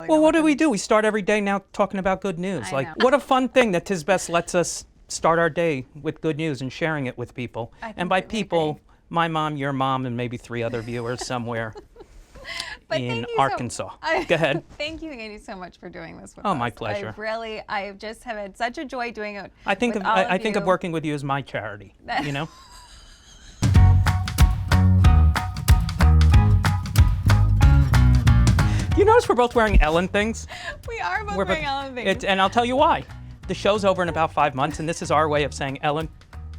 Well, what do? We start every day now talking about good news. Like, what a fun thing that Tis Best lets us start our day with good news and sharing it with people. And by people, my mom, your mom, and maybe 3 other viewers somewhere in Arkansas. Go ahead. Thank you, Andy, so much for doing this with us. Oh, my pleasure. I just have had such a joy doing it. I think of working with you as my charity, you know? You notice we're both wearing Ellen things? We are both wearing Ellen things. And I'll tell you why. The show's over in about 5 months, and this is our way of saying, Ellen,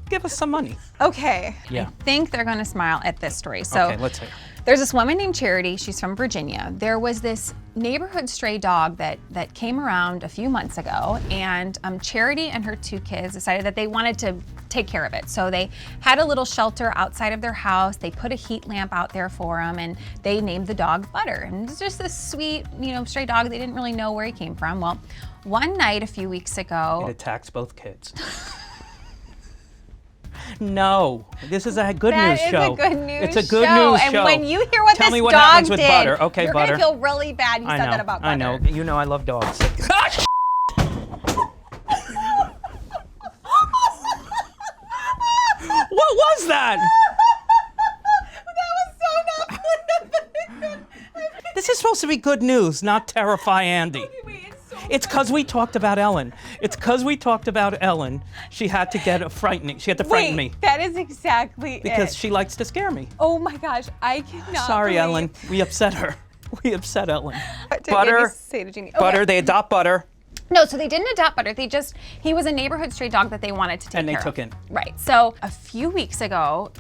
give us some money. Okay. Yeah. I think they're going to smile at this story. So okay, let's hear. There's this woman named Charity. She's from Virginia. There was this neighborhood stray dog that came around a few months ago, and Charity and her 2 kids decided that they wanted to take care of it. So they had a little shelter outside of their house. They put a heat lamp out there for him, and they named the dog Butter. And it's just this sweet, stray dog. They didn't really know where he came from. Well, one night a few weeks ago, it attacks both kids. No, this is a good news show. It's a good news show. It's a good news show. And when you hear what Tell this me what dog happens with did, Butter. Okay, you're Butter. gonna feel really bad you said that about Butter. I know. You know I love dogs. What was that? That was so not good. This is supposed to be good news, not terrify Andy. Okay, wait, it's because we talked about Ellen. It's because we talked about Ellen. She had to get She had to frighten me. That is exactly because she likes to scare me. Oh my gosh, I cannot. Sorry, Ellen. We upset her. We upset Ellen. Butter. Say to Jeannie. Okay. Butter. They adopt Butter. No, so they didn't adopt Butter. He was a neighborhood stray dog that they wanted to take care of. And they took in. Right. So a few weeks ago,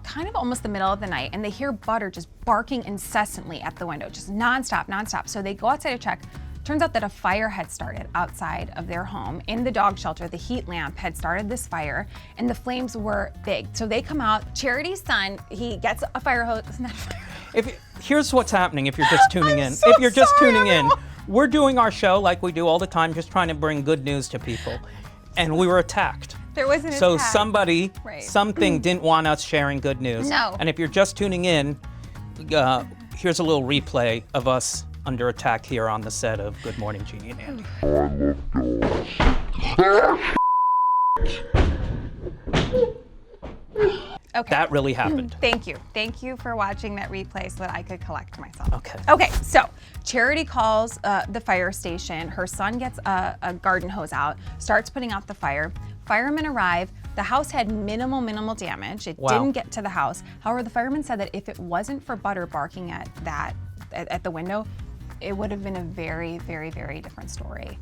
kind of almost the middle of the night, and they hear Butter just barking incessantly at the window, just nonstop. So they go outside to check. Turns out that a fire had started outside of their home in the dog shelter. The heat lamp had started this fire, and the flames were big. So they come out. Charity's son, he gets a fire hose. Isn't that a fire hose? Here's what's happening if you're just tuning in. So if you're just sorry, tuning everyone. in, we're doing our show like we do all the time, just trying to bring good news to people. And we were attacked. There was an So attack. something didn't want us sharing good news. No. And if you're just tuning in, here's a little replay of us under attack here on the set of Good Morning, Jeannie and Andy. Okay. That really happened. Thank you. Thank you for watching that replay so that I could collect myself. Okay. Okay, so Charity calls the fire station. Her son gets a garden hose out, starts putting out the fire. Firemen arrive. The house had minimal damage. It didn't get to the house. However, the firemen said that if it wasn't for Butter barking at the window, it would have been a very, very, very different story.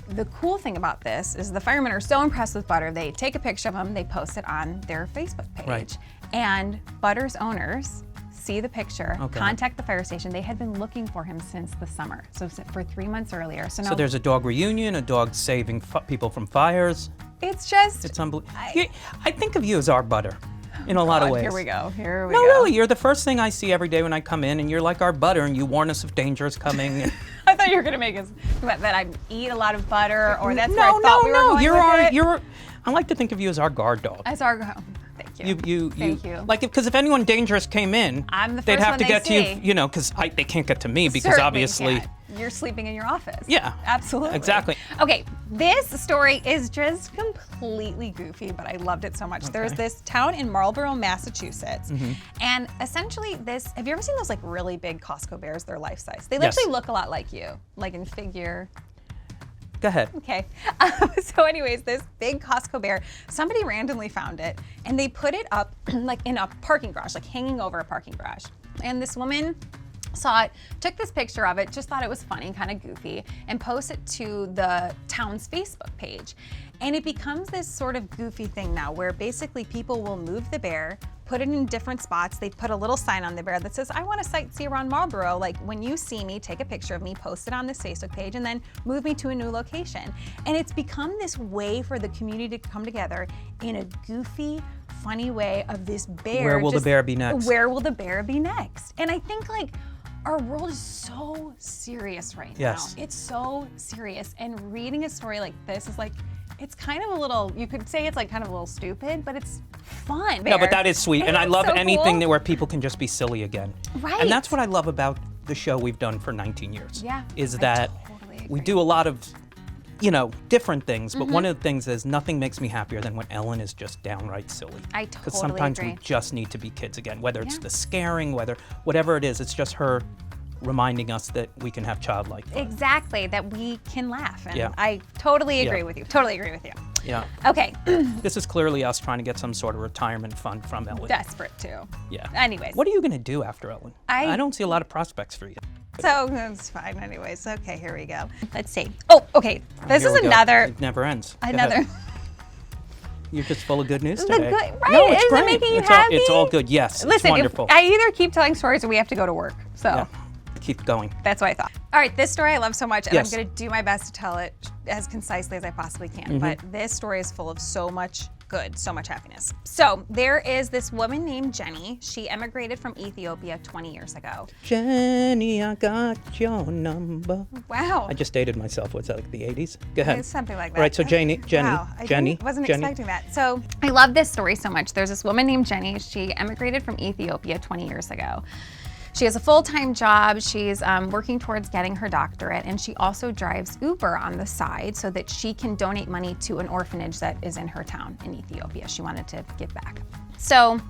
The cool thing about this is the firemen are so impressed with Butter, they take a picture of him, they post it on their Facebook page. Right. And Butter's owners see the picture, contact the fire station. They had been looking for him since the summer, so for 3 months earlier. So there's a dog reunion, a dog saving people from fires. It's unbelievable. I think of you as our Butter. In a lot of ways. Here we go. No, really, you're the first thing I see every day when I come in, and you're like our Butter, and you warn us if danger is coming. I thought you were going to make us that I eat a lot of butter, or that's where I thought we were going with it. I like to think of you as our guard dog. As our Thank you. Thank you. Like, because if anyone dangerous came in, I'm the first they'd have one to they get see. to you, because they can't get to me because Certainly obviously. can't. You're sleeping in your office. Yeah. Absolutely. Exactly. Okay, this story is just completely goofy, but I loved it so much. Okay. There's this town in Marlborough, Massachusetts, and essentially have you ever seen those like really big Costco bears? They're life size. They literally look a lot like you, like in figure. Go ahead. Okay. So anyways, this big Costco bear, somebody randomly found it, and they put it up like in a parking garage, like hanging over a parking garage. And this woman saw it, took this picture of it, just thought it was funny, kind of goofy, and posted it to the town's Facebook page. And it becomes this sort of goofy thing now where basically people will move the bear, put it in different spots. They put a little sign on the bear that says, I want to sightsee around Marlborough. Like, when you see me, take a picture of me, post it on this Facebook page, and then move me to a new location. And it's become this way for the community to come together in a goofy, funny way of this bear. Where will the bear be next? Where will the bear be next? And I think, like, our world is so serious right now. It's so serious. And reading a story like this is like, it's kind of a little, you could say it's like kind of a little stupid, but it's fun. No, but that is sweet. And I love so anything cool. where people can just be silly again. Right. And that's what I love about the show we've done for 19 years. Yeah, Is I that totally we agree. do a lot of, different things, but one of the things is nothing makes me happier than when Ellen is just downright silly. I Because totally sometimes agree. we just need to be kids again, whether it's Yeah. the scaring, whatever it is, it's just her reminding us that we can have childlike fun. Exactly, that we can laugh. And Yeah. I totally agree Yeah. with you. Totally agree with you. Yeah. Okay, This is clearly us trying to get some sort of retirement fund from Ellen. desperate too. Yeah. Anyways. What are you going to do after Ellen? I- I don't see a lot of prospects for you. So that's fine anyways. Okay, here we go. Let's see. Oh, okay. This Here is we go. another, It never ends. Go ahead. another. You're just full of good news The today. good- right, No, it's isn't it great. making you it's all, happy? it's all good. Yes, it's Listen, if wonderful. I either keep telling stories or we have to go to work. So Yeah. Keep going. that's what I thought. All right, this story I love so much, and Yes. I'm going to do my best to tell it as concisely as I possibly can. Mm-hmm. But this story is full of so much good, so much happiness. So there is this woman named Jenny. She emigrated from Ethiopia 20 years ago. Jenny, I got your number. Wow. I just dated myself. What's that, like the 80s? Go ahead. It's something like that. All right, so Jenny, Wow, I Jenny, wasn't Jenny. expecting that. So I love this story so much. There's this woman named Jenny. She emigrated from Ethiopia 20 years ago. She has a full-time job. She's working towards getting her doctorate, and she also drives Uber on the side so that she can donate money to an orphanage that is in her town in Ethiopia. She wanted to give back. So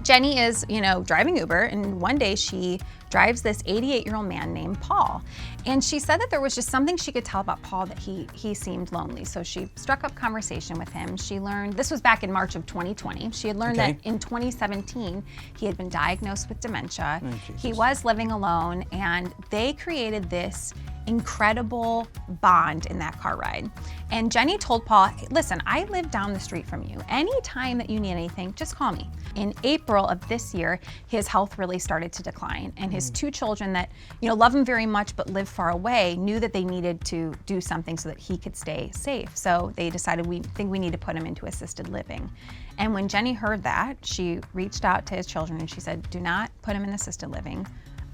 Jenny is, driving Uber, and one day she drives this 88-year-old man named Paul. And she said that there was just something she could tell about Paul, that he seemed lonely. So she struck up conversation with him. She learned, this was back in March of 2020, she had learned Okay. that in 2017, he had been diagnosed with dementia. Jesus. He was living alone, and they created this incredible bond in that car ride. And Jenny told Paul, "Hey, listen, I live down the street from you. Anytime that you need anything, just call me." In April of this year, his health really started to decline, and his two children that, love him very much but live far away, knew that they needed to do something so that he could stay safe. So they decided, we think we need to put him into assisted living. And when Jenny heard that, she reached out to his children and she said, "Do not put him in assisted living.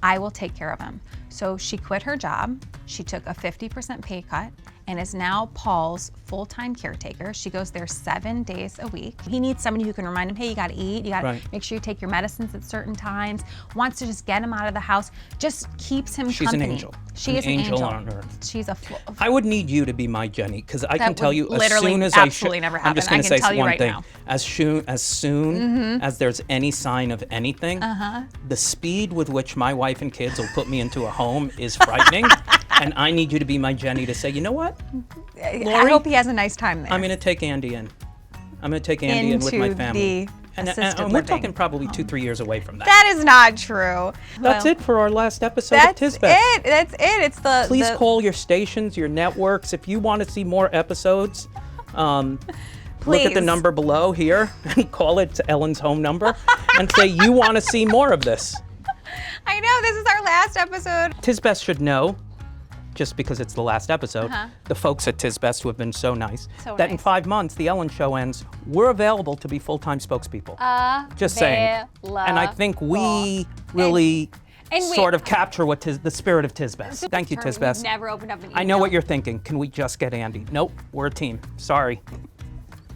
I will take care of him." So she quit her job. She took a 50% pay cut and is now Paul's full-time caretaker. She goes there 7 days a week. He needs somebody who can remind him, hey, you gotta eat, you gotta Right. make sure you take your medicines at certain times, wants to just get him out of the house, just keeps him She's company. an angel. She An is an angel angel. on earth. She's a I would need you to be my Jenny, because I can That tell would you as literally soon as absolutely never I'm just happen. going I to can say tell you one right thing. now. As soon as there's any sign of anything, the speed with which my wife and kids will put me into a home is frightening. And I need you to be my Jenny to say, you know what? I Lori, hope he has a nice time there. I'm going to take Andy in. I'm going to take Andy in with my Into family. the And assisted we're living talking probably 2-3 years away from that. That is not true. That's Well, it for our last episode of That's Tisbeth. it. That's it. It's the Please the, call your stations, your networks. If you want to see more episodes, look at the Please. number below here and call it to Ellen's home number and say you want to see more of this. I know this is our last episode. Tisbeth should know, just because it's the last episode, the folks at Tisbeth who have been so nice, So that in nice. 5 months, the Ellen Show ends, we're available to be full-time spokespeople. Just saying. And I think we really And we- sort of capture what the spirit of Tisbeth. Thank you, Term, Tisbeth. we've never opened up an I know email. what you're thinking. Can we just get Andy? Nope, we're a team. Sorry.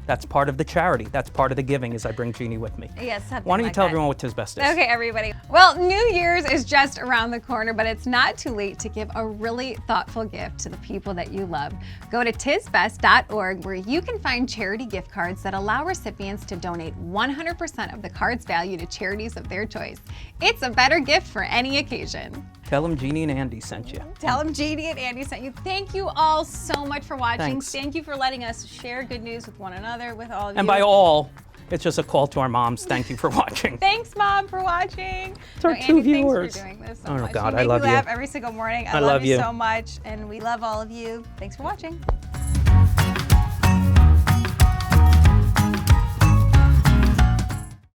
That's part of the charity. That's part of the giving, as I bring Jeannie with me. Yes, something Why don't you like tell that. everyone what Tisbeth is? Okay, everybody. Well, New Year's is just around the corner, but it's not too late to give a really thoughtful gift to the people that you love. Go to tisbest.org, where you can find charity gift cards that allow recipients to donate 100% of the card's value to charities of their choice. It's a better gift for any occasion. Tell them Jeannie and Andy sent you. Tell them Jeannie and Andy sent you. Thank you all so much for watching. Thanks. Thank you for letting us share good news with one another, with all of you. And by all, it's just a call to our moms. Thank you for watching. Thanks, Mom, for watching. It's our No, 2 Andy, viewers. Thanks for doing this so Oh, much. God, You I make love me you. laugh every single morning. I love you you. so much, and we love all of you. Thanks for watching.